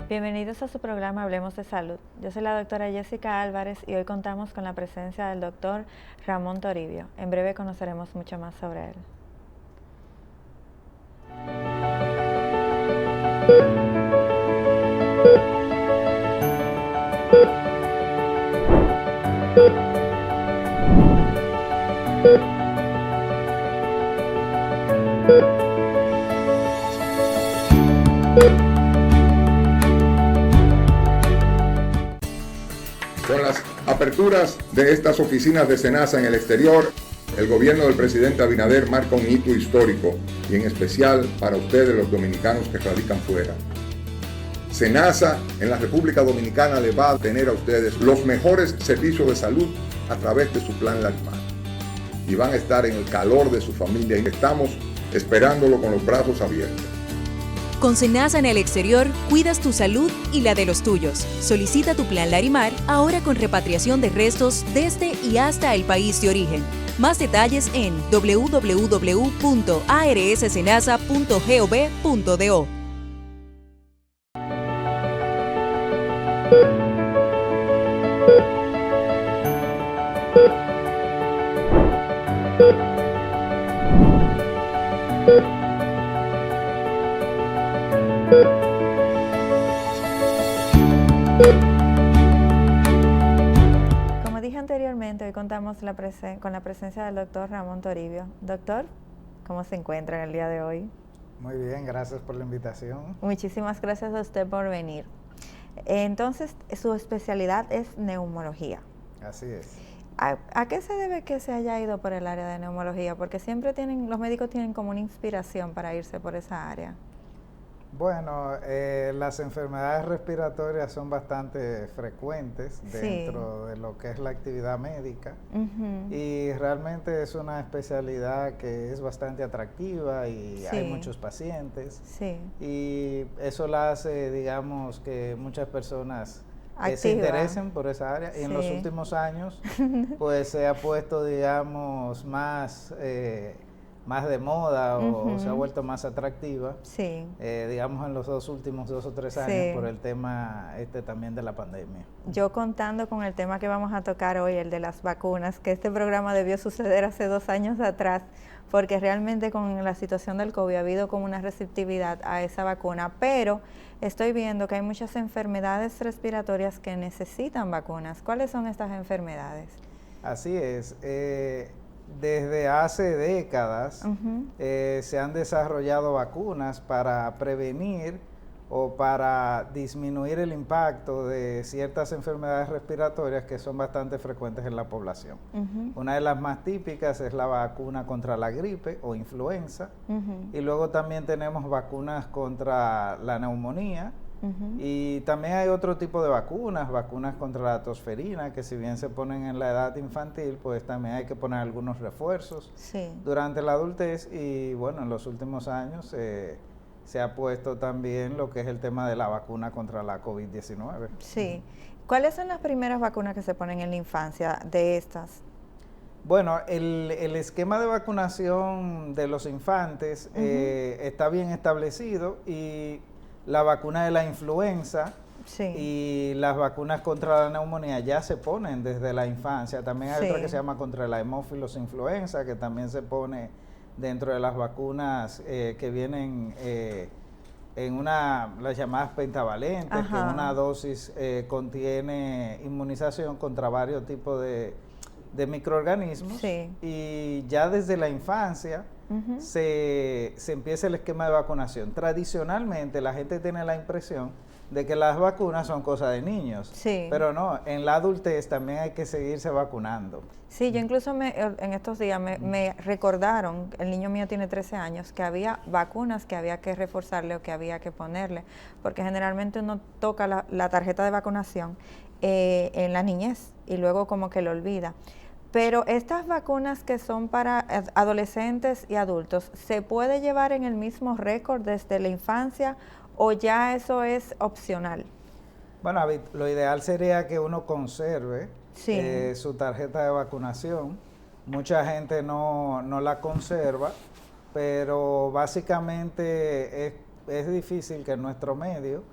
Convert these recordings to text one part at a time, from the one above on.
Bienvenidos a su programa Hablemos de Salud. Yo soy la doctora Jessica Álvarez y hoy contamos con la presencia del doctor Ramón Toribio. En breve conoceremos mucho más sobre él. Con las aperturas de estas oficinas de SENASA en el exterior, el gobierno del presidente Abinader marca un hito histórico y en especial para ustedes los dominicanos que radican fuera. SENASA en la República Dominicana le va a tener a ustedes los mejores servicios de salud a través de su plan Larimar. Y van a estar en el calor de su familia y estamos esperándolo con los brazos abiertos. Con SENASA en el exterior, cuidas tu salud y la de los tuyos. Solicita tu plan Larimar ahora con repatriación de restos desde y hasta el país de origen. Más detalles en www.arssenasa.gov.do. Como dije anteriormente, hoy contamos con la presencia del doctor Ramón Toribio. Doctor, ¿cómo se encuentra en el día de hoy? Muy bien, gracias por la invitación. Muchísimas gracias a usted por venir. Entonces, su especialidad es neumología. Así es. ¿A qué se debe que se haya ido por el área de neumología? Porque siempre los médicos tienen como una inspiración para irse por esa área. Bueno, las enfermedades respiratorias son bastante frecuentes dentro de lo que es la actividad médica y realmente es una especialidad que es bastante atractiva y hay muchos pacientes y eso la hace, digamos, que muchas personas se interesen por esa área y en los últimos años pues se ha puesto, digamos, más de moda o se ha vuelto más atractiva, digamos en los últimos 2 o 3 años por el tema también de la pandemia. Yo contando con el tema que vamos a tocar hoy, el de las vacunas, que este programa debió suceder hace 2 años atrás, porque realmente con la situación del COVID ha habido como una receptividad a esa vacuna, pero estoy viendo que hay muchas enfermedades respiratorias que necesitan vacunas. ¿Cuáles son estas enfermedades? Así es. Desde hace décadas se han desarrollado vacunas para prevenir o para disminuir el impacto de ciertas enfermedades respiratorias que son bastante frecuentes en la población. Una de las más típicas es la vacuna contra la gripe o influenza y luego también tenemos vacunas contra la neumonía. Y también hay otro tipo de vacunas contra la tosferina, que si bien se ponen en la edad infantil, pues también hay que poner algunos refuerzos durante la adultez y bueno, en los últimos años se ha puesto también lo que es el tema de la vacuna contra la COVID-19. Sí. ¿Cuáles son las primeras vacunas que se ponen en la infancia de estas? Bueno, el esquema de vacunación de los infantes está bien establecido y la vacuna de la influenza y las vacunas contra la neumonía ya se ponen desde la infancia. También hay otra que se llama contra la hemófilos influenza, que también se pone dentro de las vacunas que vienen en las llamadas pentavalentes, que en una dosis contiene inmunización contra varios tipos de microorganismos. Y ya desde la infancia se empieza el esquema de vacunación. Tradicionalmente la gente tiene la impresión de que las vacunas son cosas de niños, pero no, en la adultez también hay que seguirse vacunando. Sí, yo incluso en estos días me recordaron, el niño mío tiene 13 años, que había vacunas que había que reforzarle o que había que ponerle, porque generalmente uno toca la tarjeta de vacunación en la niñez y luego como que lo olvida. Pero estas vacunas que son para adolescentes y adultos, ¿se puede llevar en el mismo récord desde la infancia o ya eso es opcional? Bueno, lo ideal sería que uno conserve su tarjeta de vacunación. Mucha gente no la conserva, pero básicamente es difícil que en nuestro medio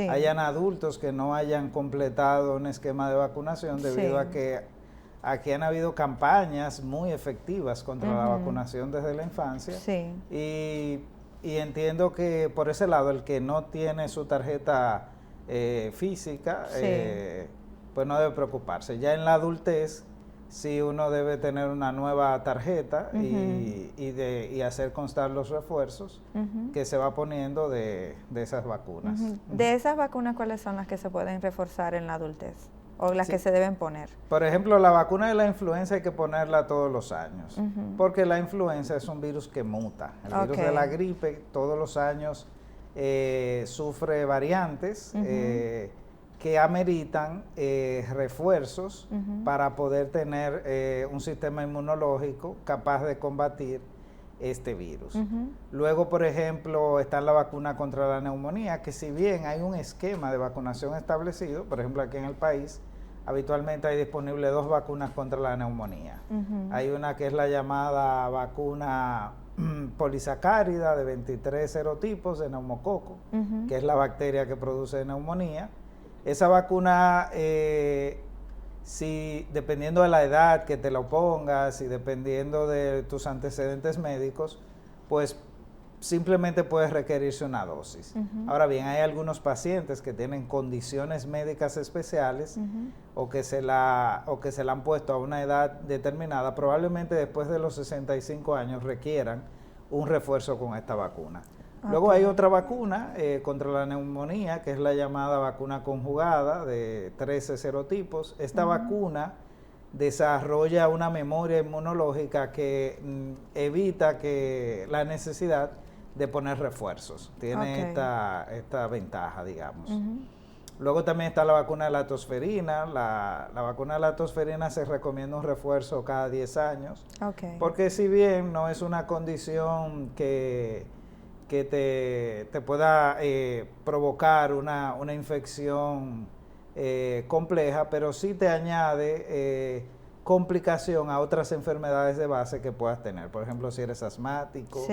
hayan adultos que no hayan completado un esquema de vacunación debido a que aquí han habido campañas muy efectivas contra la vacunación desde la infancia. Y entiendo que por ese lado el que no tiene su tarjeta física, pues no debe preocuparse. Ya en la adultez sí uno debe tener una nueva tarjeta y hacer constar los refuerzos que se va poniendo de esas vacunas. De esas vacunas, ¿cuáles son las que se pueden reforzar en la adultez? ¿O las que se deben poner? Por ejemplo, la vacuna de la influenza hay que ponerla todos los años, porque la influenza es un virus que muta. El virus de la gripe todos los años sufre variantes que ameritan refuerzos para poder tener un sistema inmunológico capaz de combatir este virus. Luego, por ejemplo, está la vacuna contra la neumonía, que si bien hay un esquema de vacunación establecido, por ejemplo, aquí en el país, habitualmente hay disponibles 2 vacunas contra la neumonía. Hay una que es la llamada vacuna polisacárida de 23 serotipos de neumococo, que es la bacteria que produce neumonía. Esa vacuna, si dependiendo de la edad que te lo pongas y dependiendo de tus antecedentes médicos, pues simplemente puede requerirse una dosis. Ahora bien, hay algunos pacientes que tienen condiciones médicas especiales o que se la han puesto a una edad determinada, probablemente después de los 65 años requieran un refuerzo con esta vacuna. Luego hay otra vacuna contra la neumonía, que es la llamada vacuna conjugada de 13 serotipos. Esta vacuna desarrolla una memoria inmunológica que evita que la necesidad de poner refuerzos. Tiene esta ventaja, digamos. Luego también está la vacuna de la tosferina. La vacuna de la tosferina se recomienda un refuerzo cada 10 años. Porque si bien no es una condición que te pueda provocar una infección compleja, pero sí te añade complicación a otras enfermedades de base que puedas tener. Por ejemplo, si eres asmático,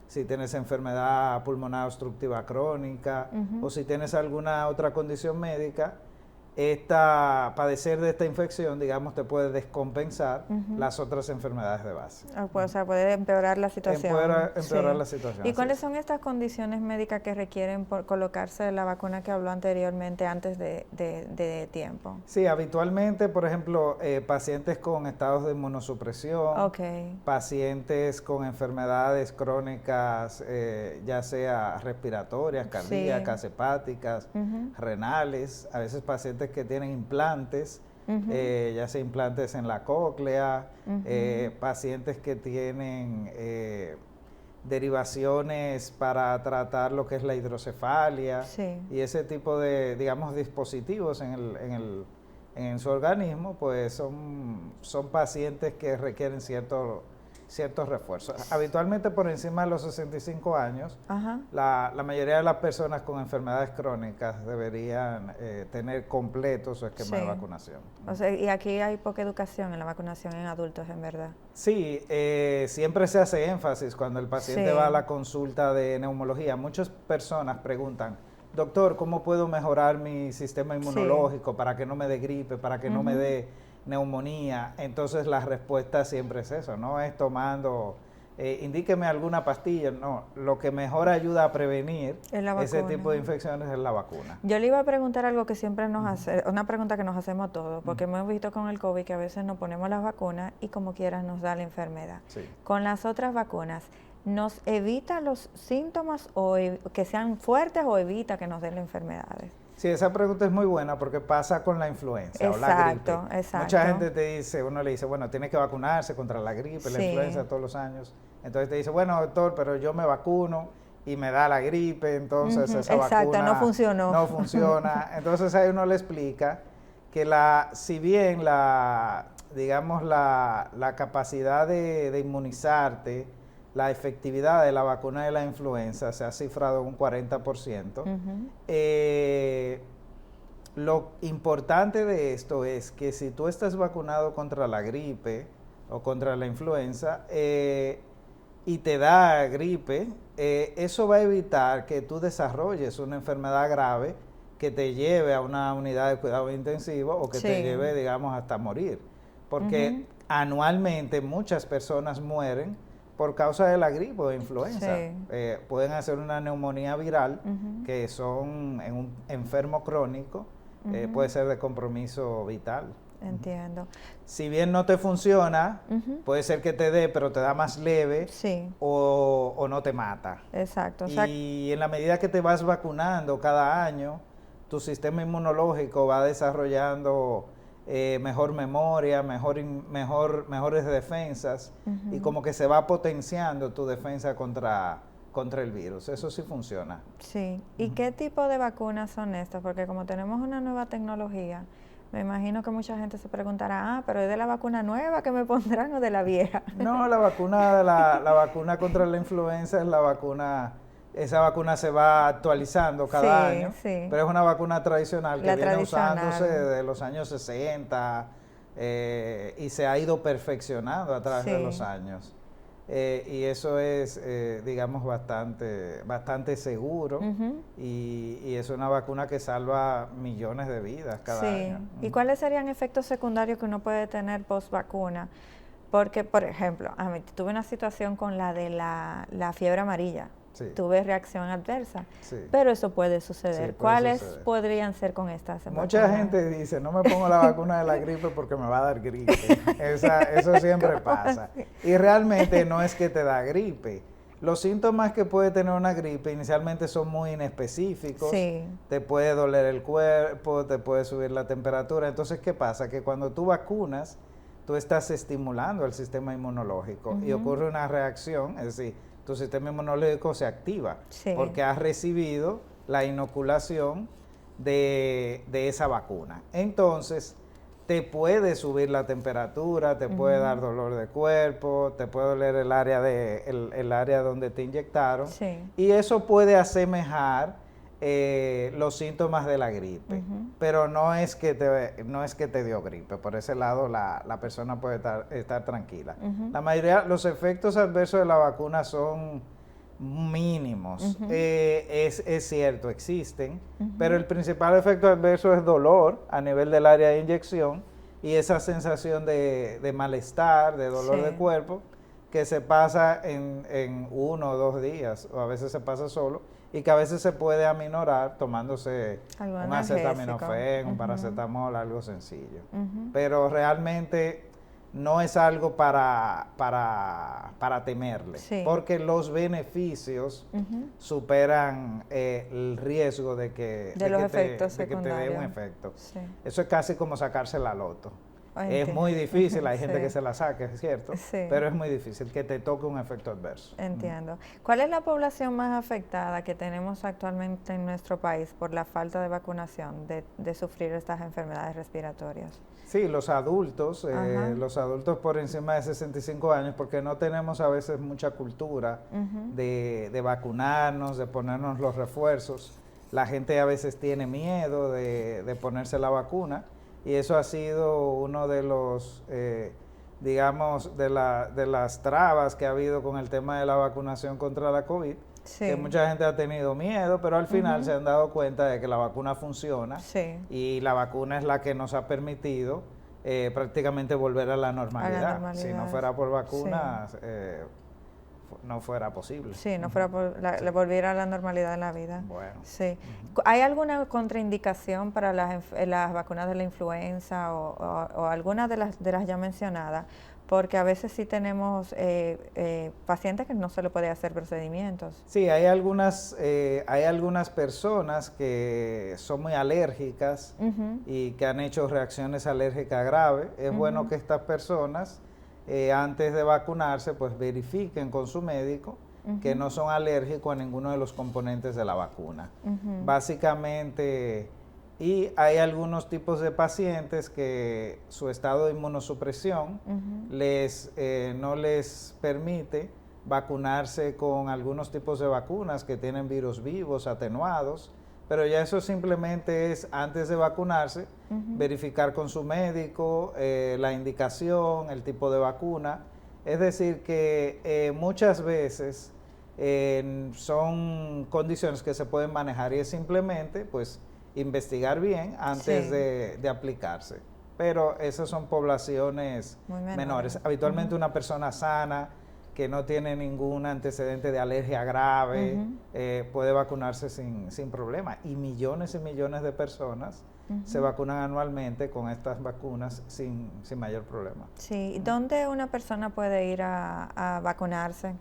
si tienes enfermedad pulmonar obstructiva crónica o si tienes alguna otra condición médica, padecer de esta infección, digamos, te puede descompensar las otras enfermedades de base. O sea, puede empeorar la situación. Empeorar la situación. ¿Y cuáles son estas condiciones médicas que requieren por colocarse la vacuna que habló anteriormente antes de tiempo? Sí, habitualmente, por ejemplo, pacientes con estados de inmunosupresión, pacientes con enfermedades crónicas, ya sea respiratorias, cardíacas, hepáticas, renales, a veces pacientes que tienen implantes, ya sea implantes en la cóclea, pacientes que tienen derivaciones para tratar lo que es la hidrocefalia y ese tipo de, digamos, dispositivos en su organismo, pues son pacientes que requieren ciertos refuerzos. Habitualmente por encima de los 65 años, la mayoría de las personas con enfermedades crónicas deberían tener completo su esquema de vacunación. O sea, y aquí hay poca educación en la vacunación en adultos, en verdad. Sí, siempre se hace énfasis cuando el paciente va a la consulta de neumología. Muchas personas preguntan, doctor, ¿cómo puedo mejorar mi sistema inmunológico para que no me dé gripe, para que no me dé neumonía? Entonces la respuesta siempre es eso, no es tomando, indíqueme alguna pastilla, no, lo que mejor ayuda a prevenir ese tipo de infecciones es la vacuna. Yo le iba a preguntar algo que siempre nos hace, una pregunta que nos hacemos todos, porque hemos visto con el COVID que a veces nos ponemos las vacunas y como quiera nos da la enfermedad. Con las otras vacunas, ¿nos evita los síntomas o que sean fuertes o evita que nos den las enfermedades? Sí, esa pregunta es muy buena porque pasa con la influenza o la gripe. Mucha gente te dice, uno le dice, bueno, tiene que vacunarse contra la gripe, la influenza todos los años. Entonces te dice, bueno, doctor, pero yo me vacuno y me da la gripe, entonces esa vacuna no funcionó. No funciona. Entonces ahí uno le explica que si bien la digamos, la capacidad de inmunizarte, la efectividad de la vacuna de la influenza se ha cifrado en un 40%. Lo importante de esto es que si tú estás vacunado contra la gripe o contra la influenza y te da gripe, eso va a evitar que tú desarrolles una enfermedad grave que te lleve a una unidad de cuidado intensivo o que te lleve, digamos, hasta morir. Porque anualmente muchas personas mueren por causa de la gripe o de influenza. Pueden hacer una neumonía viral, que son en un enfermo crónico, puede ser de compromiso vital. Entiendo. Si bien no te funciona, puede ser que te dé, pero te da más leve o no te mata. Exacto. Y en la medida que te vas vacunando cada año, tu sistema inmunológico va desarrollando mejor memoria, mejores defensas, y como que se va potenciando tu defensa contra el virus. Eso sí funciona. Sí. ¿Y qué tipo de vacunas son estas? Porque como tenemos una nueva tecnología, me imagino que mucha gente se preguntará, pero ¿es de la vacuna nueva que me pondrán o de la vieja? No, la vacuna contra la influenza es la vacuna. Esa vacuna se va actualizando cada año, pero es una vacuna tradicional que viene usándose desde los años 60 y se ha ido perfeccionando a través de los años. Y eso es, digamos, bastante seguro y es una vacuna que salva millones de vidas cada año. ¿Y cuáles serían efectos secundarios que uno puede tener post vacuna? Porque, por ejemplo, a mí tuve una situación con la de la fiebre amarilla. Tuve reacción adversa, pero eso puede suceder. ¿Cuáles podrían ser con estas vacunas? Mucha gente dice, no me pongo la vacuna de la gripe porque me va a dar gripe. Eso siempre pasa. Y realmente no es que te da gripe. Los síntomas que puede tener una gripe inicialmente son muy inespecíficos. Te puede doler el cuerpo, te puede subir la temperatura. Entonces, ¿qué pasa? Que cuando tú vacunas, tú estás estimulando el sistema inmunológico y ocurre una reacción, es decir, tu sistema inmunológico se activa porque has recibido la inoculación de esa vacuna. Entonces, te puede subir la temperatura, te puede dar dolor de cuerpo, te puede doler el área donde te inyectaron, y eso puede asemejar los síntomas de la gripe, pero no es que te dio gripe. Por ese lado la persona puede estar tranquila. La mayoría, los efectos adversos de la vacuna son mínimos. Es cierto, existen, pero el principal efecto adverso es dolor a nivel del área de inyección y esa sensación de malestar, de dolor de cuerpo, que se pasa en 1 o 2 días, o a veces se pasa solo, y que a veces se puede aminorar tomándose un acetaminofén, un paracetamol, algo sencillo. Pero realmente no es algo para temerle, porque los beneficios superan el riesgo de que te dé un efecto. Eso es casi como sacarse la loto. Es muy difícil, hay gente que se la saque, es cierto, pero es muy difícil que te toque un efecto adverso. Entiendo. ¿Cuál es la población más afectada que tenemos actualmente en nuestro país por la falta de vacunación, de sufrir estas enfermedades respiratorias? Sí, los adultos por encima de 65 años, porque no tenemos a veces mucha cultura de vacunarnos, de ponernos los refuerzos. La gente a veces tiene miedo de ponerse la vacuna. Y eso ha sido uno de los, digamos, de las trabas que ha habido con el tema de la vacunación contra la COVID, que mucha gente ha tenido miedo, pero al final se han dado cuenta de que la vacuna funciona y la vacuna es la que nos ha permitido prácticamente volver a la normalidad. Si no fuera por vacunas, no fuera posible. No fuera le volviera a la normalidad en la vida. Bueno. ¿Hay alguna contraindicación para las vacunas de la influenza o alguna de las ya mencionadas? Porque a veces sí tenemos pacientes que no se le puede hacer procedimientos. Sí, hay algunas personas que son muy alérgicas y que han hecho reacciones alérgicas graves. Es bueno que estas personas antes de vacunarse, pues verifiquen con su médico que no son alérgicos a ninguno de los componentes de la vacuna. Básicamente, Y hay algunos tipos de pacientes que su estado de inmunosupresión no les permite vacunarse con algunos tipos de vacunas que tienen virus vivos atenuados, pero ya eso simplemente es, antes de vacunarse, verificar con su médico la indicación, el tipo de vacuna. Es decir, que muchas veces son condiciones que se pueden manejar y es simplemente pues investigar bien antes de aplicarse. Pero esas son poblaciones menores. Habitualmente una persona sana que no tiene ningún antecedente de alergia grave puede vacunarse sin problema. Y millones de personas se vacunan anualmente con estas vacunas sin mayor problema. Sí, ¿dónde una persona puede ir a vacunarse?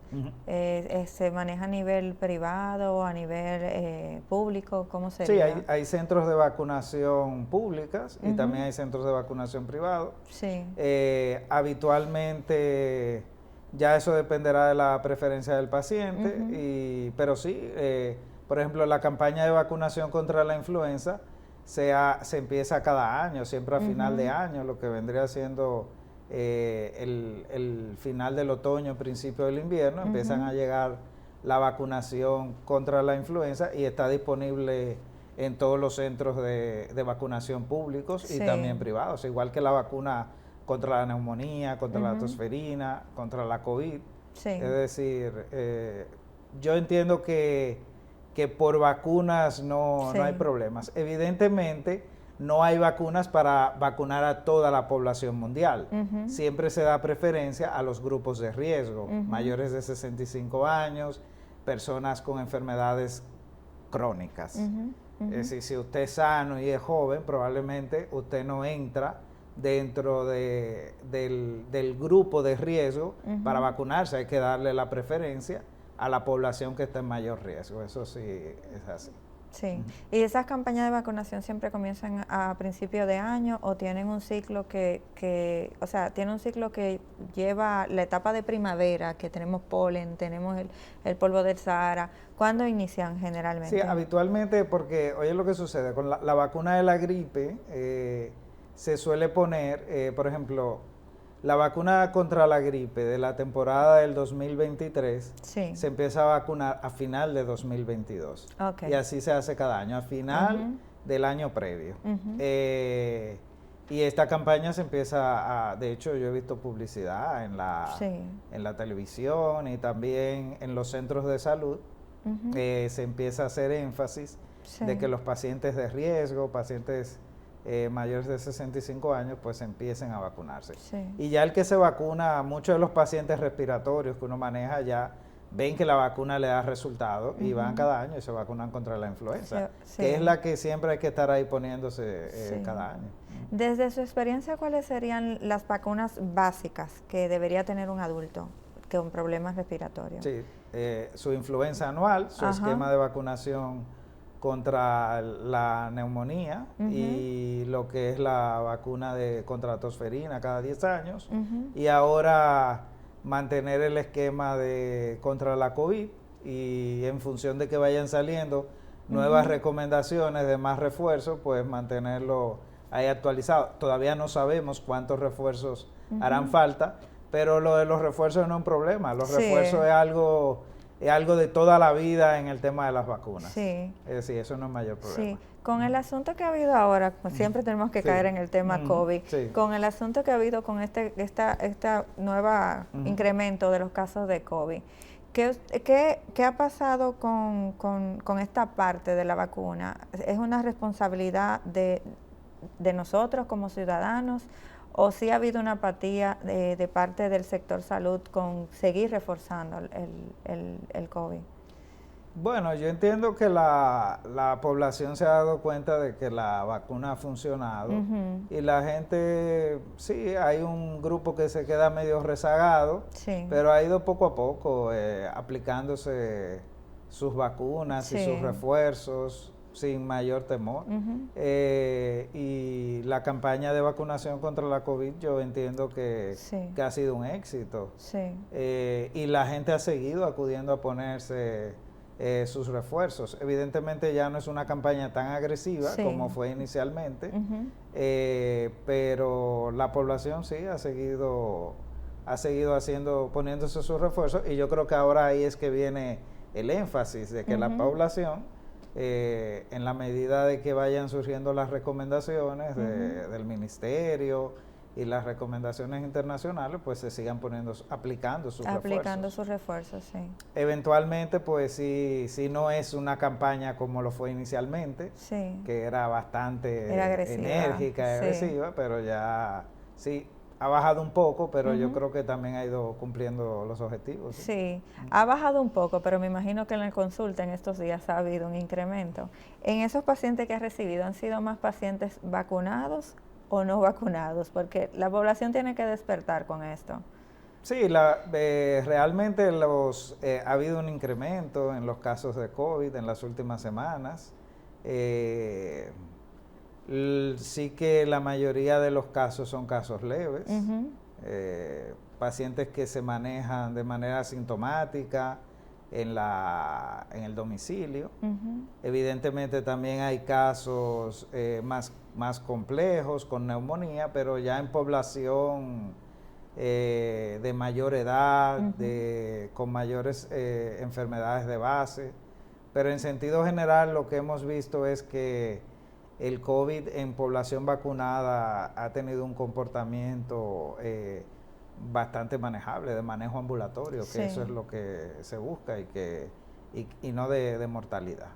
¿Se maneja a nivel privado o a nivel público? ¿Cómo sería? Sí, hay centros de vacunación públicas y también hay centros de vacunación privados. Sí. Habitualmente ya eso dependerá de la preferencia del paciente, pero sí, por ejemplo, la campaña de vacunación contra la influenza se empieza cada año, siempre a final de año, lo que vendría siendo el final del otoño, principio del invierno, empiezan a llegar la vacunación contra la influenza y está disponible en todos los centros de vacunación públicos y también privados, igual que la vacuna contra la neumonía, contra la tosferina, contra la COVID. Sí. Es decir, yo entiendo que por vacunas no hay problemas. Evidentemente, no hay vacunas para vacunar a toda la población mundial. Siempre se da preferencia a los grupos de riesgo, mayores de 65 años, personas con enfermedades crónicas. Es decir, si usted es sano y es joven, probablemente usted no entra dentro del grupo de riesgo para vacunarse. Hay que darle la preferencia a la población que está en mayor riesgo. Eso sí es así. Sí. ¿Y esas campañas de vacunación siempre comienzan a principio de año o tienen un ciclo que lleva la etapa de primavera, que tenemos polen, tenemos el polvo del Sahara? ¿Cuándo inician generalmente? Sí, habitualmente, porque oye lo que sucede con la vacuna de la gripe, se suele poner, por ejemplo, la vacuna contra la gripe de la temporada del 2023 se empieza a vacunar a final de 2022. Y así se hace cada año, a final del año previo. Y esta campaña se empieza de hecho yo he visto publicidad en la televisión y también en los centros de salud. Se empieza a hacer énfasis de que los pacientes de riesgo, pacientes mayores de 65 años, pues empiecen a vacunarse. Y ya el que se vacuna, muchos de los pacientes respiratorios que uno maneja ya ven que la vacuna le da resultado y van cada año y se vacunan contra la influenza, que es la que siempre hay que estar ahí poniéndose cada año. Desde su experiencia, ¿cuáles serían las vacunas básicas que debería tener un adulto con problemas respiratorios? Sí, su influenza anual, su esquema de vacunación contra la neumonía y lo que es la vacuna contra la tosferina cada 10 años y ahora mantener el esquema contra la COVID y en función de que vayan saliendo nuevas recomendaciones de más refuerzos, pues mantenerlo ahí actualizado. Todavía no sabemos cuántos refuerzos harán falta, pero lo de los refuerzos no es un problema. Los refuerzos es algo de toda la vida en el tema de las vacunas. Es decir, eso no es mayor problema. Con el asunto que ha habido ahora, pues siempre tenemos que caer en el tema COVID, con el asunto que ha habido con esta nueva incremento de los casos de COVID, ¿qué ha pasado con esta parte de la vacuna? ¿Es una responsabilidad de nosotros como ciudadanos? ¿O sí ha habido una apatía de parte del sector salud con seguir reforzando el COVID? Bueno, yo entiendo que la población se ha dado cuenta de que la vacuna ha funcionado y la gente, sí, hay un grupo que se queda medio rezagado, pero ha ido poco a poco aplicándose sus vacunas y sus refuerzos sin mayor temor. Y la campaña de vacunación contra la COVID yo entiendo que ha sido un éxito. Y la gente ha seguido acudiendo a ponerse sus refuerzos. Evidentemente ya no es una campaña tan agresiva como fue inicialmente, pero la población sí ha seguido poniéndose sus refuerzos, y yo creo que ahora ahí es que viene el énfasis de que la población, en la medida de que vayan surgiendo las recomendaciones del ministerio y las recomendaciones internacionales, pues se sigan aplicando sus refuerzos, sí. Eventualmente, pues sí no es una campaña como lo fue inicialmente, que era bastante enérgica y agresiva, pero ya sí ha bajado un poco, pero yo creo que también ha ido cumpliendo los objetivos. Sí, ha bajado un poco, pero me imagino que en la consulta en estos días ha habido un incremento. ¿En esos pacientes que ha recibido han sido más pacientes vacunados o no vacunados? Porque la población tiene que despertar con esto. Sí, realmente ha habido un incremento en los casos de COVID en las últimas semanas. Sí que la mayoría de los casos son casos leves, pacientes que se manejan de manera asintomática en el domicilio. Evidentemente también hay casos más complejos con neumonía, pero ya en población de mayor edad, con mayores enfermedades de base. Pero en sentido general lo que hemos visto es que el COVID en población vacunada ha tenido un comportamiento bastante manejable, de manejo ambulatorio, que eso es lo que se busca y no de mortalidad.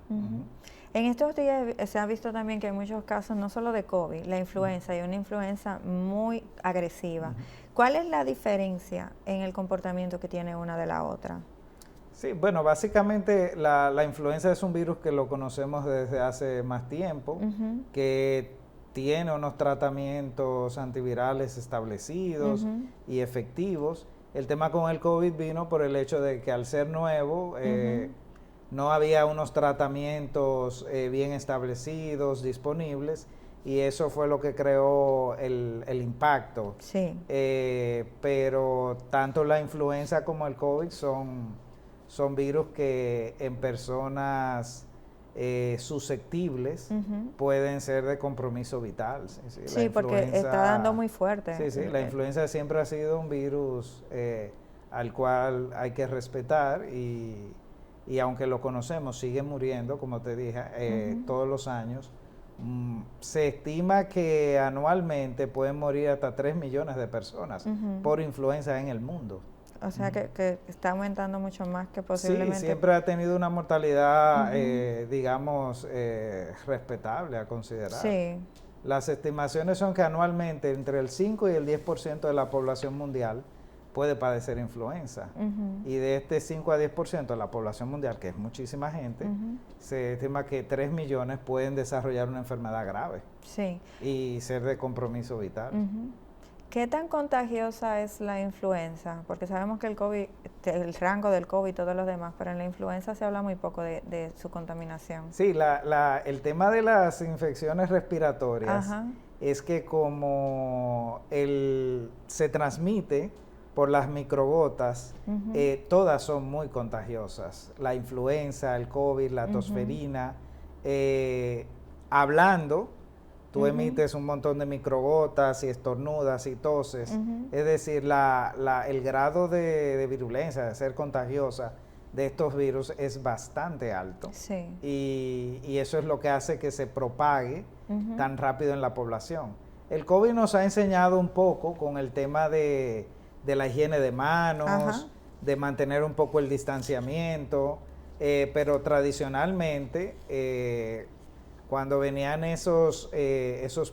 En estos días se ha visto también que hay muchos casos, no solo de COVID, la influenza, y una influenza muy agresiva. ¿Cuál es la diferencia en el comportamiento que tiene una de la otra? Sí, bueno, básicamente la influenza es un virus que lo conocemos desde hace más tiempo, que tiene unos tratamientos antivirales establecidos y efectivos. El tema con el COVID vino por el hecho de que al ser nuevo, no había unos tratamientos bien establecidos, disponibles, y eso fue lo que creó el impacto. Sí. Pero tanto la influenza como el COVID son virus que en personas susceptibles pueden ser de compromiso vital. Sí, porque está dando muy fuerte. Sí, la influenza siempre ha sido un virus al cual hay que respetar, y aunque lo conocemos, sigue muriendo, como te dije, todos los años. Se estima que anualmente pueden morir hasta 3 millones de personas por influenza en el mundo. O sea que está aumentando mucho más que posiblemente. Sí, siempre ha tenido una mortalidad, digamos, respetable a considerar. Sí. Las estimaciones son que anualmente entre el 5 y el 10% de la población mundial puede padecer influenza. Y de este 5 a 10% de la población mundial, que es muchísima gente, se estima que 3 millones pueden desarrollar una enfermedad grave y ser de compromiso vital. ¿Qué tan contagiosa es la influenza? Porque sabemos que el COVID, el rango del COVID y todos los demás, pero en la influenza se habla muy poco de su contaminación. Sí, el tema de las infecciones respiratorias es que como se transmite por las microgotas, todas son muy contagiosas. La influenza, el COVID, la tosferina. Hablando, tú emites un montón de microgotas y estornudas y toses. Es decir, el grado de virulencia, de ser contagiosa de estos virus es bastante alto. Sí. Y eso es lo que hace que se propague tan rápido en la población. El COVID nos ha enseñado un poco con el tema de la higiene de manos, de mantener un poco el distanciamiento, pero tradicionalmente cuando venían esos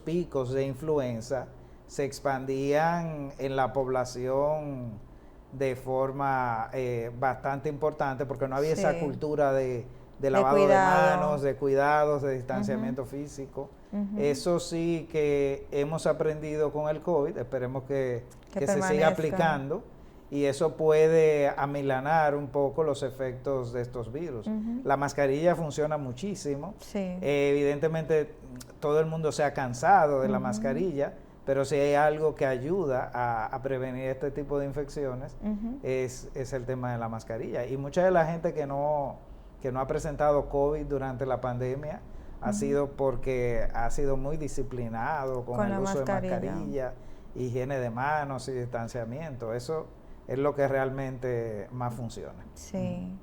picos de influenza, se expandían en la población de forma bastante importante, porque no había esa cultura de lavado de manos, de cuidados, de distanciamiento físico. Eso sí que hemos aprendido con el COVID, esperemos que se siga aplicando, y eso puede amilanar un poco los efectos de estos virus. La mascarilla funciona muchísimo. Sí. Evidentemente todo el mundo se ha cansado de la mascarilla, pero si hay algo que ayuda a prevenir este tipo de infecciones, es el tema de la mascarilla. Y mucha de la gente que no que no ha presentado COVID durante la pandemia ha sido porque ha sido muy disciplinado con el uso de mascarilla, higiene de manos y distanciamiento. Eso es lo que realmente más funciona. Sí.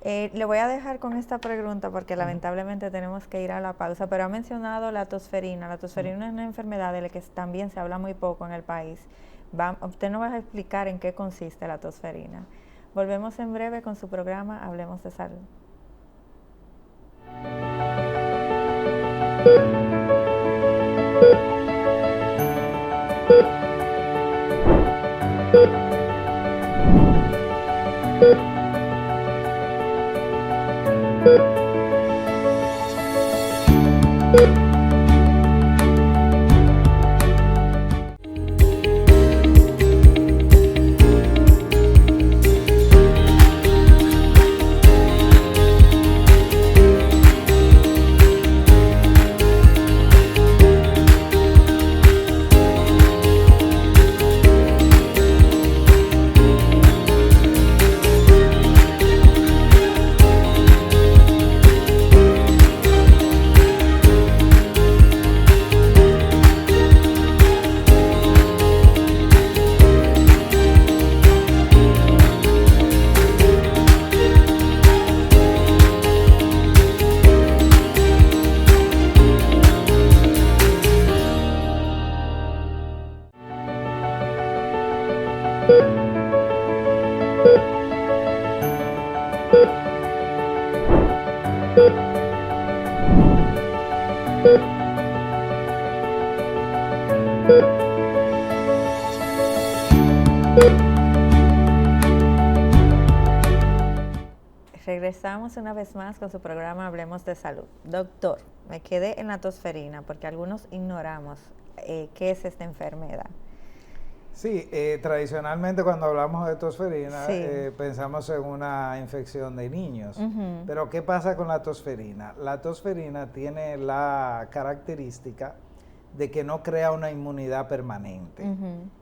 Le voy a dejar con esta pregunta porque lamentablemente tenemos que ir a la pausa, pero ha mencionado la tosferina. La tosferina es una enfermedad de la que también se habla muy poco en el país. Usted nos va a explicar en qué consiste la tosferina. Volvemos en breve con su programa Hablemos de Salud. Regresamos una vez más con su programa Hablemos de Salud. Doctor, me quedé en la tosferina porque algunos ignoramos qué es esta enfermedad. Sí, tradicionalmente cuando hablamos de tosferina pensamos en una infección de niños. Pero ¿qué pasa con la tosferina? La tosferina tiene la característica de que no crea una inmunidad permanente.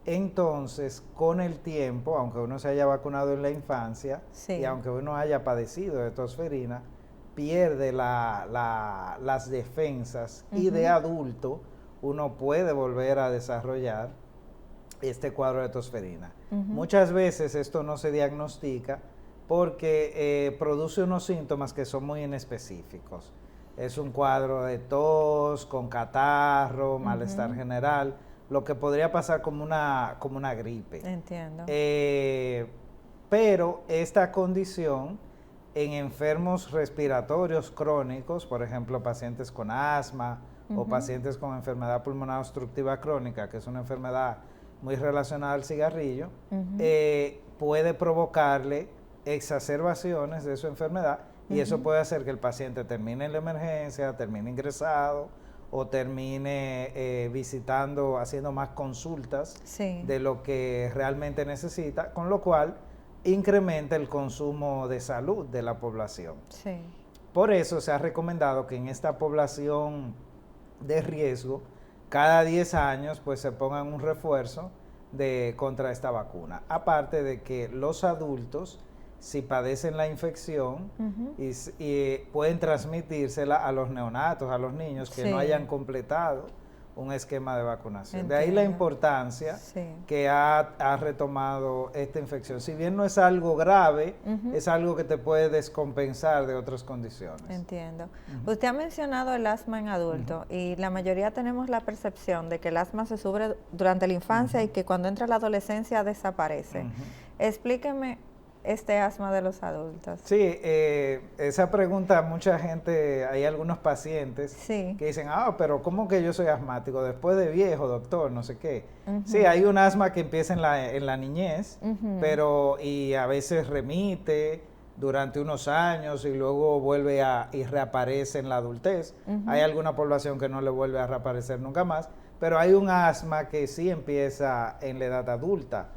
Entonces, con el tiempo, aunque uno se haya vacunado en la infancia y aunque uno haya padecido de tosferina, pierde las defensas y de adulto uno puede volver a desarrollar este cuadro de tosferina. Muchas veces esto no se diagnostica porque produce unos síntomas que son muy inespecíficos. Es un cuadro de tos, con catarro, malestar general, lo que podría pasar como una gripe. Entiendo. Pero esta condición en enfermos respiratorios crónicos, por ejemplo, pacientes con asma o pacientes con enfermedad pulmonar obstructiva crónica, que es una enfermedad muy relacionada al cigarrillo, puede provocarle exacerbaciones de su enfermedad y eso puede hacer que el paciente termine en la emergencia, termine ingresado o termine visitando, haciendo más consultas de lo que realmente necesita, con lo cual incrementa el consumo de salud de la población. Por eso se ha recomendado que en esta población de riesgo, cada 10 años pues se pongan un refuerzo contra esta vacuna. Aparte de que los adultos, si padecen la infección, y pueden transmitírsela a los neonatos, a los niños que no hayan completado un esquema de vacunación. Entiendo. De ahí la importancia que ha retomado esta infección. Si bien no es algo grave, es algo que te puede descompensar de otras condiciones. Entiendo. Usted ha mencionado el asma en adultos y la mayoría tenemos la percepción de que el asma se sufre durante la infancia y que cuando entra la adolescencia desaparece. Explíqueme este asma de los adultos. Sí, esa pregunta mucha gente, hay algunos pacientes que dicen, pero ¿cómo que yo soy asmático? Después de viejo, doctor, no sé qué. Sí, hay un asma que empieza en la niñez, y a veces remite durante unos años y luego vuelve y reaparece en la adultez. Hay alguna población que no le vuelve a reaparecer nunca más. Pero hay un asma que sí empieza en la edad adulta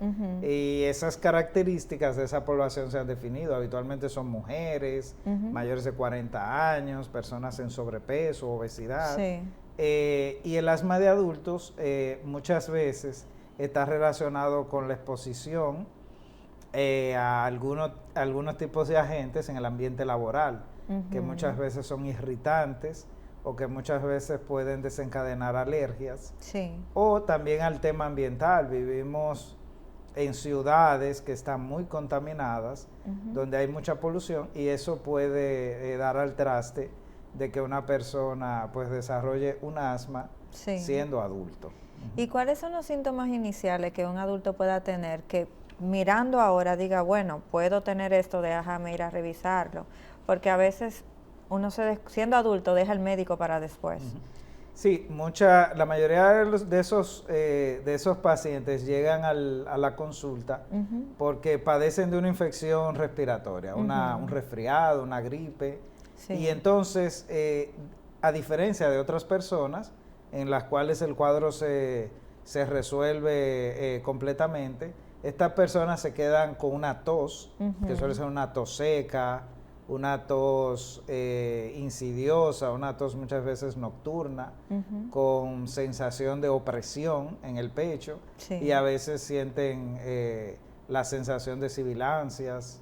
y esas características de esa población se han definido. Habitualmente son mujeres mayores de 40 años, personas en sobrepeso, obesidad. Y el asma de adultos muchas veces está relacionado con la exposición a algunos tipos de agentes en el ambiente laboral, que muchas veces son irritantes o que muchas veces pueden desencadenar alergias. Sí. O también al tema ambiental. Vivimos en ciudades que están muy contaminadas, donde hay mucha polución, y eso puede dar al traste de que una persona pues desarrolle un asma siendo adulto. ¿Y cuáles son los síntomas iniciales que un adulto pueda tener que mirando ahora diga, bueno, puedo tener esto, déjame ir a revisarlo? Porque a veces uno siendo adulto deja el médico para después. Sí, la mayoría de esos pacientes llegan a la consulta porque padecen de una infección respiratoria, un resfriado, una gripe. Sí. Y entonces, a diferencia de otras personas en las cuales el cuadro se resuelve completamente, estas personas se quedan con una tos, que suele ser una tos seca, una tos insidiosa, una tos muchas veces nocturna, con sensación de opresión en el pecho, y a veces sienten la sensación de sibilancias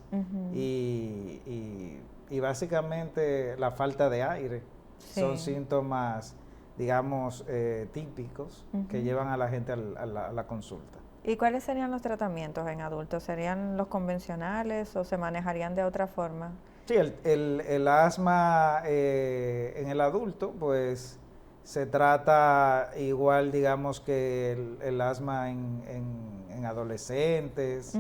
y básicamente la falta de aire. Son síntomas, digamos, típicos que llevan a la gente a la consulta. ¿Y cuáles serían los tratamientos en adultos? ¿Serían los convencionales o se manejarían de otra forma? Sí, el asma en el adulto, pues se trata igual, digamos, que el asma en adolescentes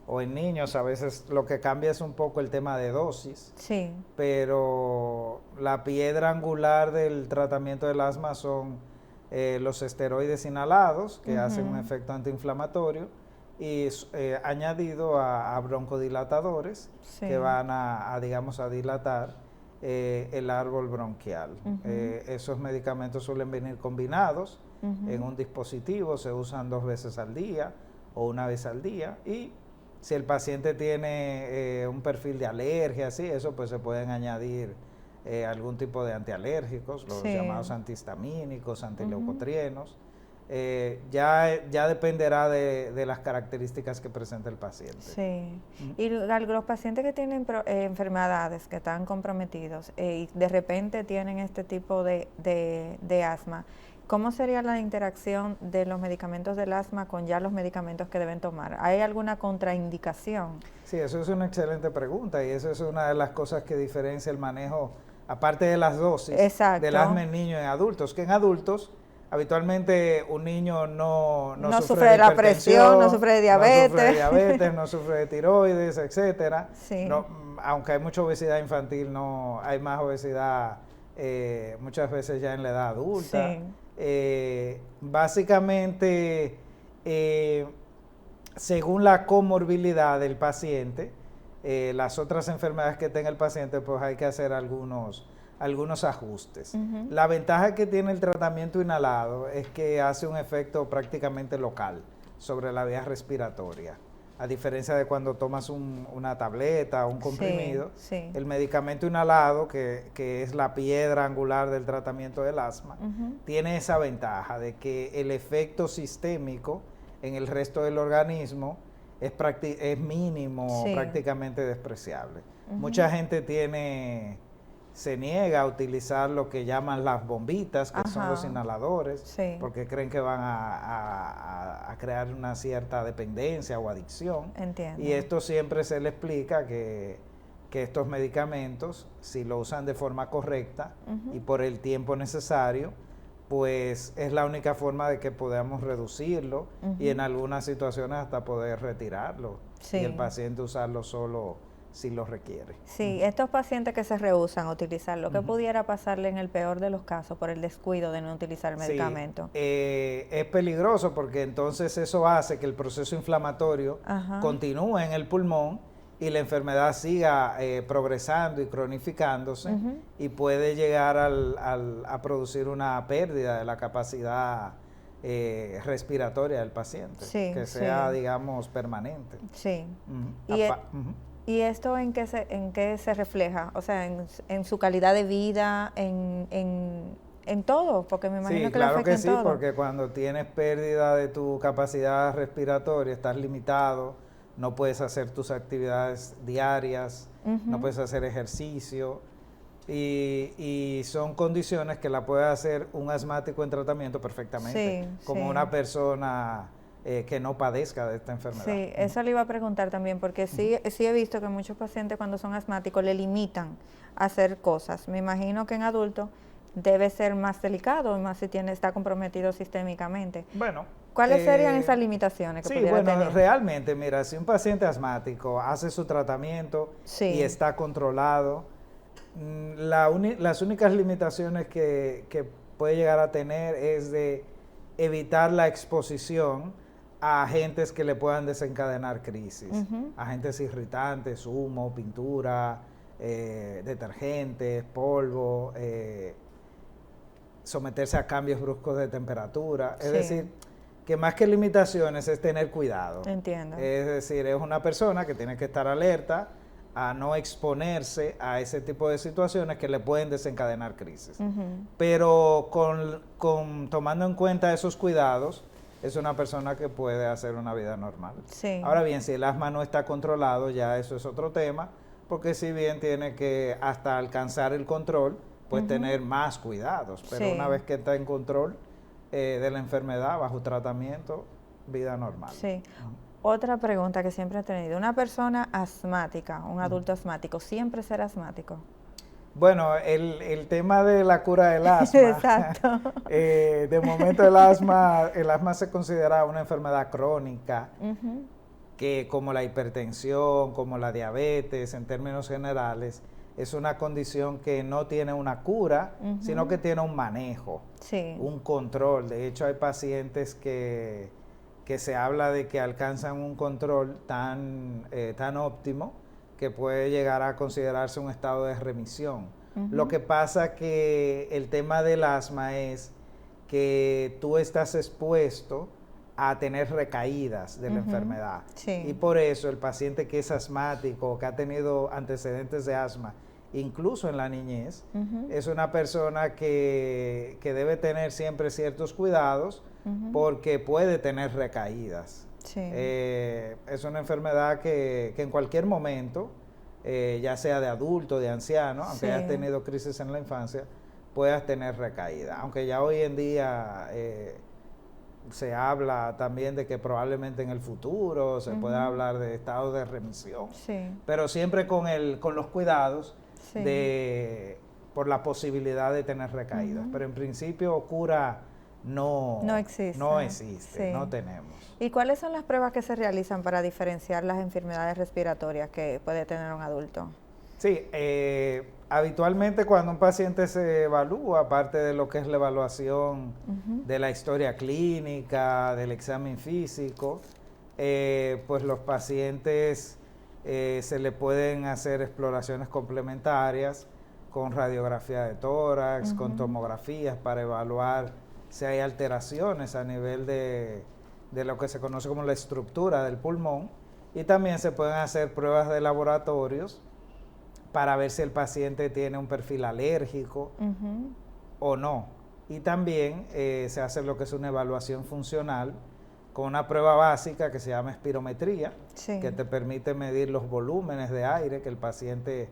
o en niños. A veces lo que cambia es un poco el tema de dosis. Sí. Pero la piedra angular del tratamiento del asma son los esteroides inhalados, que hacen un efecto antiinflamatorio, y añadido a broncodilatadores que van a dilatar el árbol bronquial. Esos medicamentos suelen venir combinados en un dispositivo, se usan 2 veces al día o 1 vez al día, y si el paciente tiene un perfil de alergia, eso pues se pueden añadir algún tipo de antialérgicos, los llamados antihistamínicos, antileucotrienos. Ya dependerá de las características que presenta el paciente. Sí. Y los pacientes que tienen enfermedades, que están comprometidos y de repente tienen este tipo de asma, ¿cómo sería la interacción de los medicamentos del asma con ya los medicamentos que deben tomar? ¿Hay alguna contraindicación? Sí, eso es una excelente pregunta, y eso es una de las cosas que diferencia el manejo, aparte de las dosis, del asma en niños y en adultos, que en adultos habitualmente un niño no sufre de la presión, no sufre de diabetes, no sufre de tiroides, etcétera. Sí. Aunque hay mucha obesidad infantil, hay más obesidad muchas veces ya en la edad adulta. Sí. Básicamente, según la comorbilidad del paciente, las otras enfermedades que tenga el paciente, pues hay que hacer algunos ajustes. La ventaja que tiene el tratamiento inhalado es que hace un efecto prácticamente local sobre la vía respiratoria. A diferencia de cuando tomas una tableta o un comprimido, el medicamento inhalado, que es la piedra angular del tratamiento del asma, tiene esa ventaja de que el efecto sistémico en el resto del organismo es mínimo, prácticamente despreciable. Mucha gente se niega a utilizar lo que llaman las bombitas, que son los inhaladores, porque creen que van a crear una cierta dependencia o adicción. Entiendo. Y esto siempre se le explica que estos medicamentos, si lo usan de forma correcta y por el tiempo necesario, pues es la única forma de que podamos reducirlo y en algunas situaciones hasta poder retirarlo y el paciente usarlo solo si lo requiere. Sí, estos pacientes que se rehúsan a utilizarlo, ¿qué pudiera pasarle en el peor de los casos por el descuido de no utilizar el medicamento? Es peligroso porque entonces eso hace que el proceso inflamatorio continúe en el pulmón y la enfermedad siga progresando y cronificándose y puede llegar a producir una pérdida de la capacidad respiratoria del paciente, que sea, digamos, permanente. Sí. ¿Y esto en qué se refleja? O sea, en su calidad de vida, en todo, porque me imagino que le afecta en todo. Sí, porque cuando tienes pérdida de tu capacidad respiratoria, estás limitado no puedes hacer tus actividades diarias, no puedes hacer ejercicio, y son condiciones que la puede hacer un asmático en tratamiento perfectamente, como una persona que no padezca de esta enfermedad. Sí, eso le iba a preguntar también, porque sí he visto que muchos pacientes cuando son asmáticos le limitan a hacer cosas. Me imagino que en adultos debe ser más delicado, más si está comprometido sistémicamente. Bueno, ¿cuáles serían esas limitaciones que pudiera tener? Realmente, mira, si un paciente asmático hace su tratamiento y está controlado, las únicas limitaciones que puede llegar a tener es de evitar la exposición a agentes que le puedan desencadenar crisis, agentes irritantes, humo, pintura, detergentes, polvo, someterse a cambios bruscos de temperatura. Es decir, que más que limitaciones es tener cuidado. Entiendo. Es decir, es una persona que tiene que estar alerta a no exponerse a ese tipo de situaciones que le pueden desencadenar crisis. Pero tomando en cuenta esos cuidados, es una persona que puede hacer una vida normal. Ahora bien, si el asma no está controlado, ya eso es otro tema, porque si bien tiene que hasta alcanzar el control, pues tener más cuidados, pero una vez que está en control de la enfermedad, bajo tratamiento, vida normal. Otra pregunta que siempre he tenido, ¿una persona asmática, un adulto asmático, siempre será asmático? Bueno, el tema de la cura del asma, exacto. De momento el asma se considera una enfermedad crónica, que como la hipertensión, como la diabetes, en términos generales, es una condición que no tiene una cura, sino que tiene un manejo, un control. De hecho, hay pacientes que se habla de que alcanzan un control tan óptimo que puede llegar a considerarse un estado de remisión. Lo que pasa que el tema del asma es que tú estás expuesto a tener recaídas de la enfermedad. Y por eso el paciente que es asmático, que ha tenido antecedentes de asma, incluso en la niñez, es una persona que debe tener siempre ciertos cuidados porque puede tener recaídas. Es una enfermedad que en cualquier momento, ya sea de adulto, de anciano, aunque hayas tenido crisis en la infancia, puedas tener recaída. Aunque ya hoy en día se habla también de que probablemente en el futuro se pueda hablar de estado de remisión, pero siempre con los cuidados por la posibilidad de tener recaídas. Pero en principio cura no existe, no tenemos. ¿Y cuáles son las pruebas que se realizan para diferenciar las enfermedades respiratorias que puede tener un adulto? Sí, habitualmente cuando un paciente se evalúa, aparte de lo que es la evaluación de la historia clínica, del examen físico, pues los pacientes se le pueden hacer exploraciones complementarias con radiografía de tórax, con tomografías para evaluar si hay alteraciones a nivel de lo que se conoce como la estructura del pulmón, y también se pueden hacer pruebas de laboratorios para ver si el paciente tiene un perfil alérgico o no. Y también se hace lo que es una evaluación funcional con una prueba básica que se llama espirometría, que te permite medir los volúmenes de aire que el paciente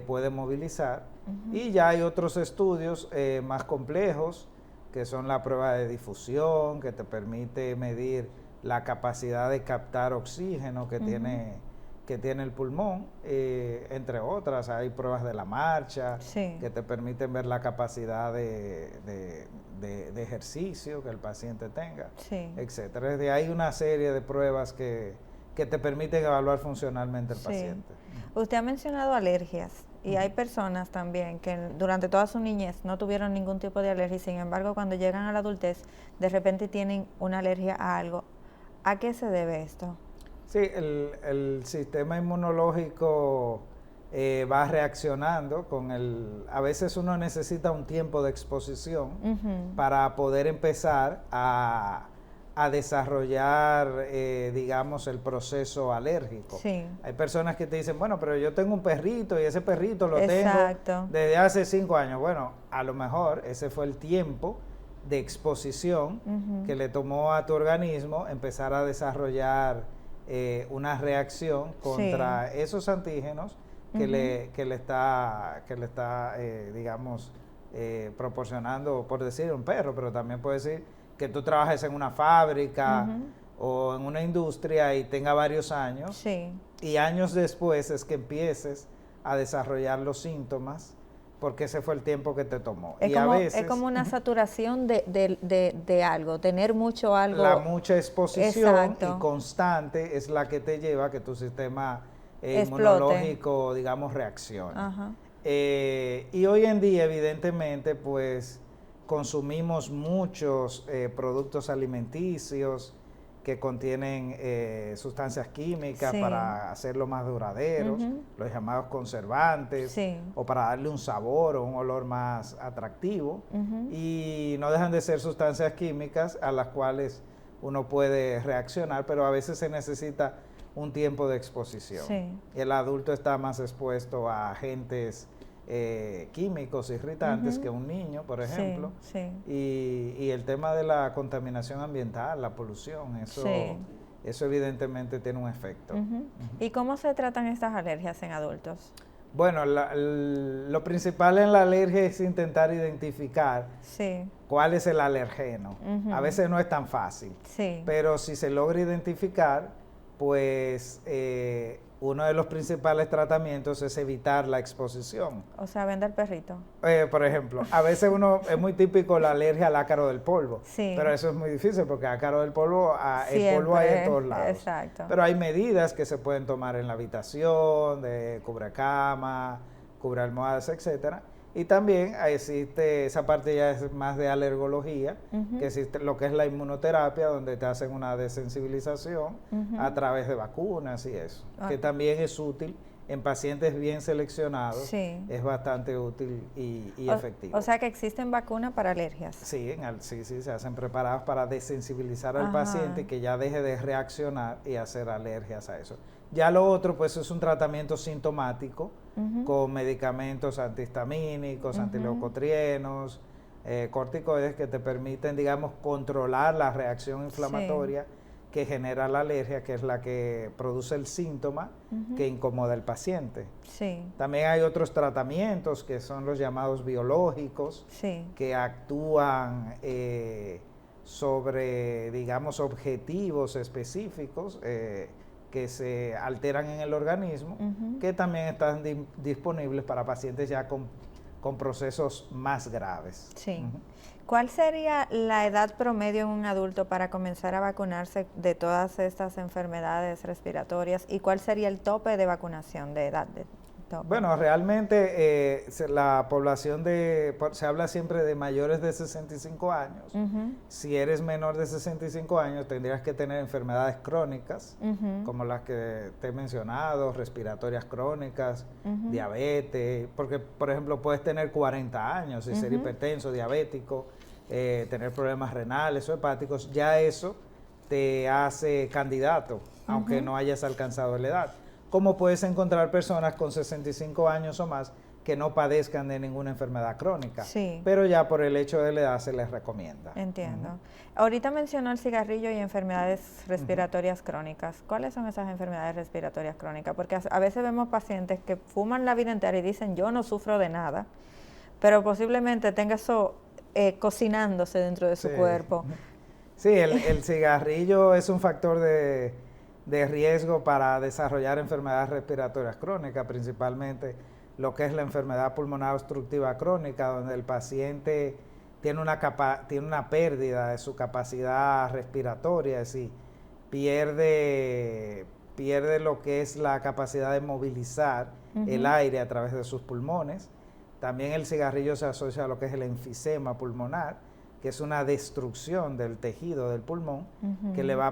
puede movilizar. Y ya hay otros estudios más complejos, que son la prueba de difusión, que te permite medir la capacidad de captar oxígeno que tiene el pulmón, entre otras. Hay pruebas de la marcha, que te permiten ver la capacidad de ejercicio que el paciente tenga, etcétera. Desde ahí hay una serie de pruebas que te permiten evaluar funcionalmente el paciente. Usted ha mencionado alergias. Y hay personas también que durante toda su niñez no tuvieron ningún tipo de alergia, y sin embargo cuando llegan a la adultez de repente tienen una alergia a algo. ¿A qué se debe esto? Sí, el sistema inmunológico va reaccionando a veces uno necesita un tiempo de exposición para poder empezar a desarrollar, digamos, el proceso alérgico. Hay personas que te dicen, bueno, pero yo tengo un perrito y ese perrito lo tengo desde hace 5 años. Bueno, a lo mejor ese fue el tiempo de exposición que le tomó a tu organismo empezar a desarrollar una reacción contra esos antígenos que le está digamos, proporcionando, por decir, un perro, pero también puede decir que tú trabajes en una fábrica o en una industria y tenga varios años, y años después es que empieces a desarrollar los síntomas, porque ese fue el tiempo que te tomó. Es, como, a veces, es como una saturación de algo, tener mucho algo. La mucha exposición y constante es la que te lleva a que tu sistema inmunológico, digamos, reaccione. Y hoy en día, evidentemente, pues consumimos muchos productos alimenticios que contienen sustancias químicas para hacerlo más duraderos, los llamados conservantes, o para darle un sabor o un olor más atractivo, y no dejan de ser sustancias químicas a las cuales uno puede reaccionar, pero a veces se necesita un tiempo de exposición. El adulto está más expuesto a agentes químicos irritantes que un niño, por ejemplo, y el tema de la contaminación ambiental, la polución, eso evidentemente tiene un efecto. ¿Y cómo se tratan estas alergias en adultos? Bueno, lo principal en la alergia es intentar identificar cuál es el alergeno. A veces no es tan fácil, pero si se logra identificar, pues uno de los principales tratamientos es evitar la exposición. O sea, vender perrito. Por ejemplo, a veces es muy típico la alergia al ácaro del polvo, pero eso es muy difícil porque ácaro del polvo, el polvo hay en todos lados. Exacto. Pero hay medidas que se pueden tomar en la habitación, de cubrecama, cubre almohadas, etcétera. Y también existe, esa parte ya es más de alergología, que existe lo que es la inmunoterapia, donde te hacen una desensibilización a través de vacunas y eso, que también es útil en pacientes bien seleccionados, es bastante útil y efectivo. O sea que existen vacunas para alergias. Sí, se hacen preparadas para desensibilizar al paciente y que ya deje de reaccionar y hacer alergias a eso. Ya lo otro, pues, es un tratamiento sintomático con medicamentos antihistamínicos, antileucotrienos, corticoides que te permiten, digamos, controlar la reacción inflamatoria que genera la alergia, que es la que produce el síntoma que incomoda al paciente. También hay otros tratamientos que son los llamados biológicos, que actúan sobre, digamos, objetivos específicos que se alteran en el organismo, que también están disponibles para pacientes ya con procesos más graves. ¿Cuál sería la edad promedio en un adulto para comenzar a vacunarse de todas estas enfermedades respiratorias? ¿Y cuál sería el tope de vacunación de edad? Bueno, realmente la población se habla siempre de mayores de 65 años. Si eres menor de 65 años, tendrías que tener enfermedades crónicas, como las que te he mencionado, respiratorias crónicas, diabetes, porque, por ejemplo, puedes tener 40 años y ser hipertenso, diabético, tener problemas renales o hepáticos, ya eso te hace candidato, aunque no hayas alcanzado la edad. Como puedes encontrar personas con 65 años o más que no padezcan de ninguna enfermedad crónica, pero ya por el hecho de la edad se les recomienda. Entiendo. Ahorita mencionó el cigarrillo y enfermedades respiratorias crónicas. ¿Cuáles son esas enfermedades respiratorias crónicas? Porque a veces vemos pacientes que fuman la vida entera y dicen, yo no sufro de nada, pero posiblemente tenga eso cocinándose dentro de su cuerpo. Sí, el cigarrillo es un factor de riesgo para desarrollar enfermedades respiratorias crónicas, principalmente lo que es la enfermedad pulmonar obstructiva crónica, donde el paciente tiene una pérdida de su capacidad respiratoria, es decir, pierde lo que es la capacidad de movilizar el aire a través de sus pulmones. También el cigarrillo se asocia a lo que es el enfisema pulmonar, que es una destrucción del tejido del pulmón, que le va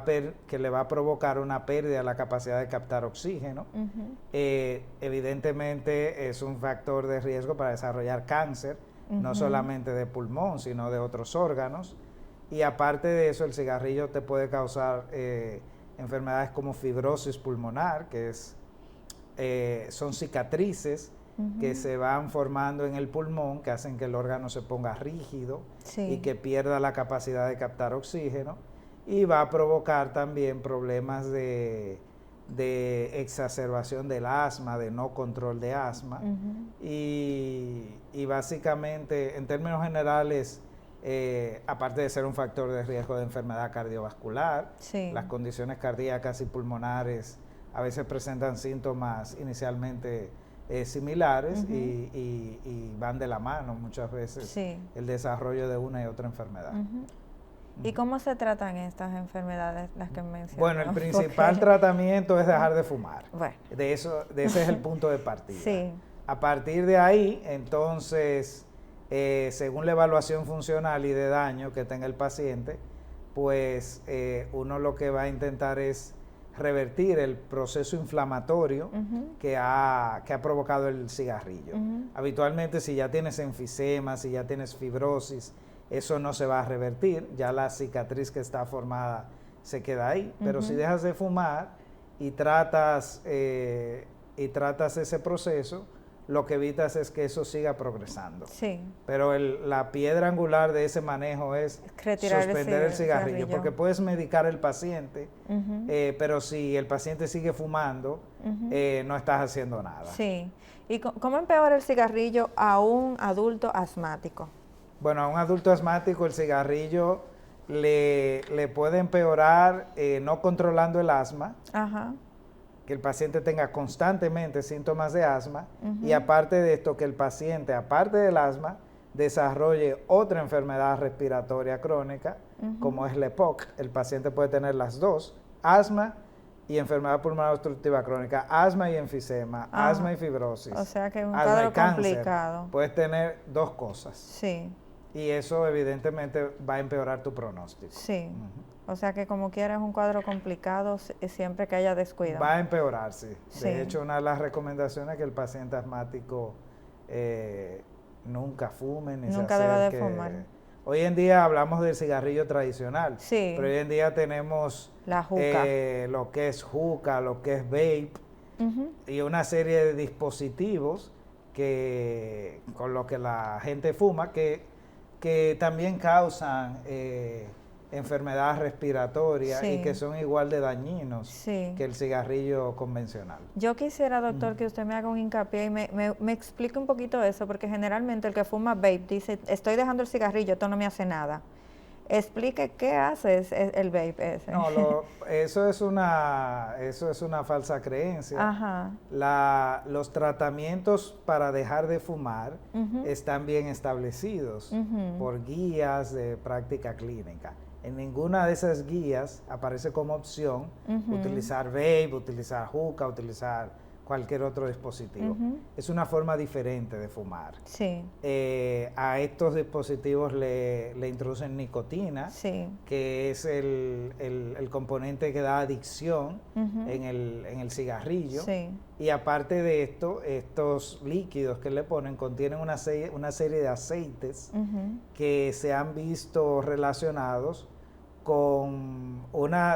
a provocar una pérdida de la capacidad de captar oxígeno. Evidentemente es un factor de riesgo para desarrollar cáncer, no solamente de pulmón, sino de otros órganos. Y aparte de eso, el cigarrillo te puede causar enfermedades como fibrosis pulmonar, que son cicatrices que se van formando en el pulmón, que hacen que el órgano se ponga rígido y que pierda la capacidad de captar oxígeno. y va a provocar también problemas de exacerbación del asma, de no control de asma, y básicamente, en términos generales, aparte de ser un factor de riesgo de enfermedad cardiovascular, las condiciones cardíacas y pulmonares a veces presentan síntomas inicialmente similares y van de la mano muchas veces el desarrollo de una y otra enfermedad. ¿Y cómo se tratan estas enfermedades, las que mencioné? Bueno, el principal tratamiento es dejar de fumar. Bueno. De ese es el punto de partida. A partir de ahí, entonces, según la evaluación funcional y de daño que tenga el paciente, pues uno lo que va a intentar es revertir el proceso inflamatorio que ha provocado el cigarrillo. Habitualmente, si ya tienes enfisema, si ya tienes fibrosis, eso no se va a revertir, ya la cicatriz que está formada se queda ahí, pero si dejas de fumar y tratas ese proceso, lo que evitas es que eso siga progresando. Pero la piedra angular de ese manejo es suspender el cigarrillo, porque puedes medicar al paciente, pero si el paciente sigue fumando, no estás haciendo nada. ¿Y cómo empeora el cigarrillo a un adulto asmático? Bueno, a un adulto asmático el cigarrillo le puede empeorar no controlando el asma, que el paciente tenga constantemente síntomas de asma, y aparte de esto, que el paciente, aparte del asma, desarrolle otra enfermedad respiratoria crónica, como es la EPOC. El paciente puede tener las dos, asma y enfermedad pulmonar obstructiva crónica, asma y enfisema, asma y fibrosis. O sea que es un cuadro complicado. Puedes tener dos cosas. Y eso evidentemente va a empeorar tu pronóstico. O sea que como quiera es un cuadro complicado siempre que haya descuido. Va a empeorar, sí. De hecho, una de las recomendaciones es que el paciente asmático nunca fume ni nunca debe de fumar. Hoy en día hablamos del cigarrillo tradicional, pero hoy en día tenemos la juca, lo que es juca, lo que es vape, y una serie de dispositivos con los que la gente fuma que también causan enfermedades respiratorias y que son igual de dañinos que el cigarrillo convencional. Yo quisiera, doctor, que usted me haga un hincapié y me explique un poquito eso, porque generalmente el que fuma vape dice, estoy dejando el cigarrillo, esto no me hace nada. Explique qué hace el vape ese. No, eso es una falsa creencia. Los tratamientos para dejar de fumar están bien establecidos por guías de práctica clínica. En ninguna de esas guías aparece como opción utilizar vape, utilizar juca, utilizar cualquier otro dispositivo. Es una forma diferente de fumar. A estos dispositivos le introducen nicotina, que es el componente que da adicción en el cigarrillo. Y aparte de esto, estos líquidos que le ponen contienen una serie de aceites que se han visto relacionados con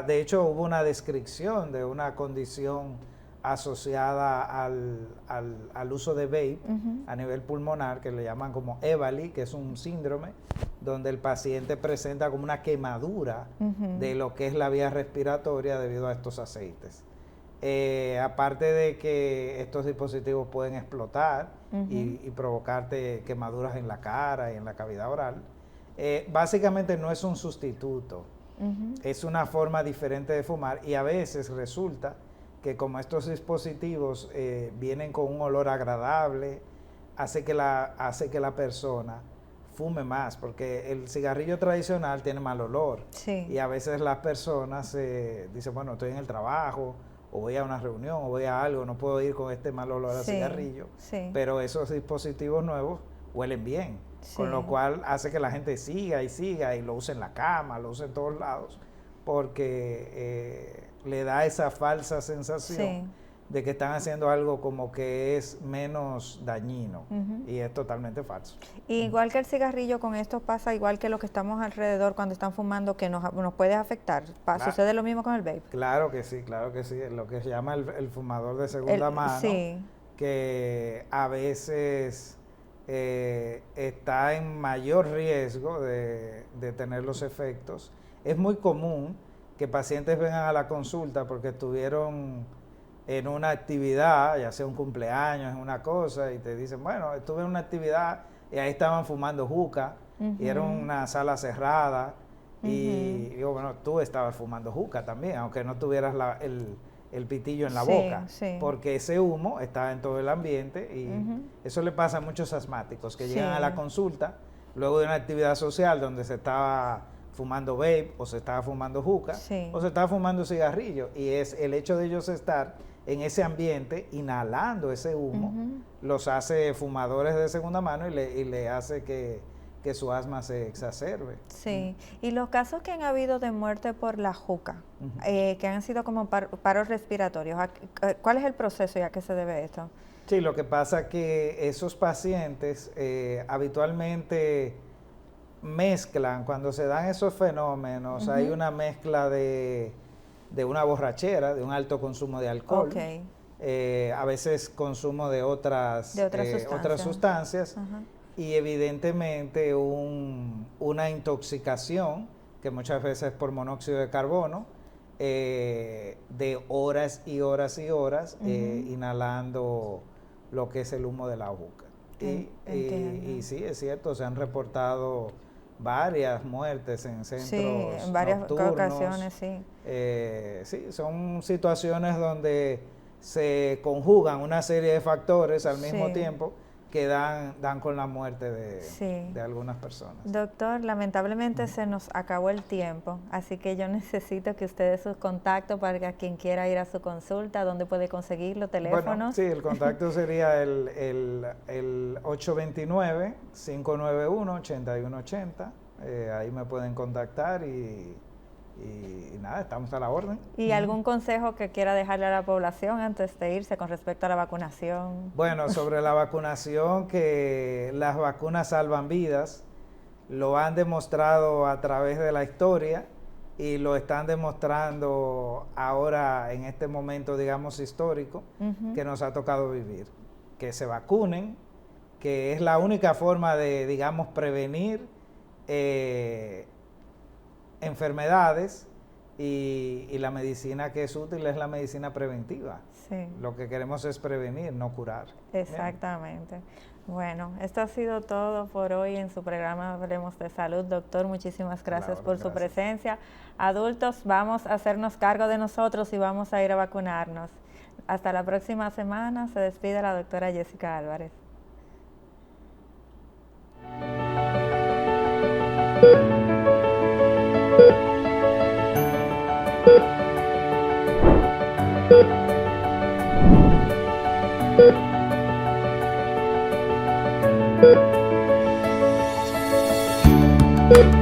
de hecho hubo una descripción de una condición asociada al uso de vape a nivel pulmonar, que le llaman como EVALI, que es un síndrome donde el paciente presenta como una quemadura de lo que es la vía respiratoria debido a estos aceites. Aparte de que estos dispositivos pueden explotar y provocarte quemaduras en la cara y en la cavidad oral, básicamente no es un sustituto, es una forma diferente de fumar, y a veces resulta que como estos dispositivos vienen con un olor agradable, hace que la persona fume más, porque el cigarrillo tradicional tiene mal olor. Y a veces las personas dicen, bueno, estoy en el trabajo, o voy a una reunión, o voy a algo, no puedo ir con este mal olor a cigarrillo. Pero esos dispositivos nuevos huelen bien, con lo cual hace que la gente siga y lo use en la cama, lo use en todos lados, porque le da esa falsa sensación de que están haciendo algo como que es menos dañino, y es totalmente falso. Igual que el cigarrillo, con esto pasa igual que lo que estamos alrededor cuando están fumando, que nos puede afectar. ¿Sucede lo mismo con el vape? Claro que sí, lo que se llama el fumador de segunda mano, que a veces está en mayor riesgo de tener los efectos, es muy común que pacientes vengan a la consulta porque estuvieron en una actividad, ya sea un cumpleaños, una cosa, y te dicen, bueno, estuve en una actividad y ahí estaban fumando juca, y era una sala cerrada, y digo, bueno, tú estabas fumando juca también, aunque no tuvieras el pitillo en la boca, porque ese humo está en todo el ambiente, y eso le pasa a muchos asmáticos que llegan a la consulta luego de una actividad social donde se estaba fumando vape, o se estaba fumando juca, o se estaba fumando cigarrillo, y es el hecho de ellos estar en ese ambiente, inhalando ese humo, los hace fumadores de segunda mano y le hace que su asma se exacerbe. Sí, y los casos que han habido de muerte por la juca, que han sido como paros respiratorios, ¿cuál es el proceso y a qué se debe esto? Sí, lo que pasa es que esos pacientes habitualmente mezclan, cuando se dan esos fenómenos, hay una mezcla de una borrachera, de un alto consumo de alcohol, a veces consumo de otras sustancias, y evidentemente una intoxicación, que muchas veces por monóxido de carbono, de horas y horas y horas, inhalando lo que es el humo de la juca. Y sí, es cierto, se han reportado varias muertes en centros en varias nocturnos. ocasiones, Sí, son situaciones donde se conjugan una serie de factores al mismo tiempo que dan con la muerte de algunas personas. Doctor, lamentablemente se nos acabó el tiempo, así que yo necesito que usted dé sus contactos para que quien quiera ir a su consulta, ¿dónde puede conseguirlo? ¿Teléfonos? Bueno, sí, el contacto sería el 829-591-8180. Ahí me pueden contactar y nada, estamos a la orden. ¿Y algún consejo que quiera dejarle a la población antes de irse con respecto a la vacunación? Bueno, sobre la vacunación, que las vacunas salvan vidas, lo han demostrado a través de la historia y lo están demostrando ahora en este momento, digamos, histórico, que nos ha tocado vivir. Que se vacunen, que es la única forma de, digamos, prevenir enfermedades, y la medicina que es útil es la medicina preventiva. Lo que queremos es prevenir, no curar. Exactamente. Bien. Bueno, esto ha sido todo por hoy en su programa Hablemos de Salud. Doctor, muchísimas gracias por su presencia. Adultos, vamos a hacernos cargo de nosotros y vamos a ir a vacunarnos. Hasta la próxima semana. Se despide la doctora Jessica Álvarez. Thank you.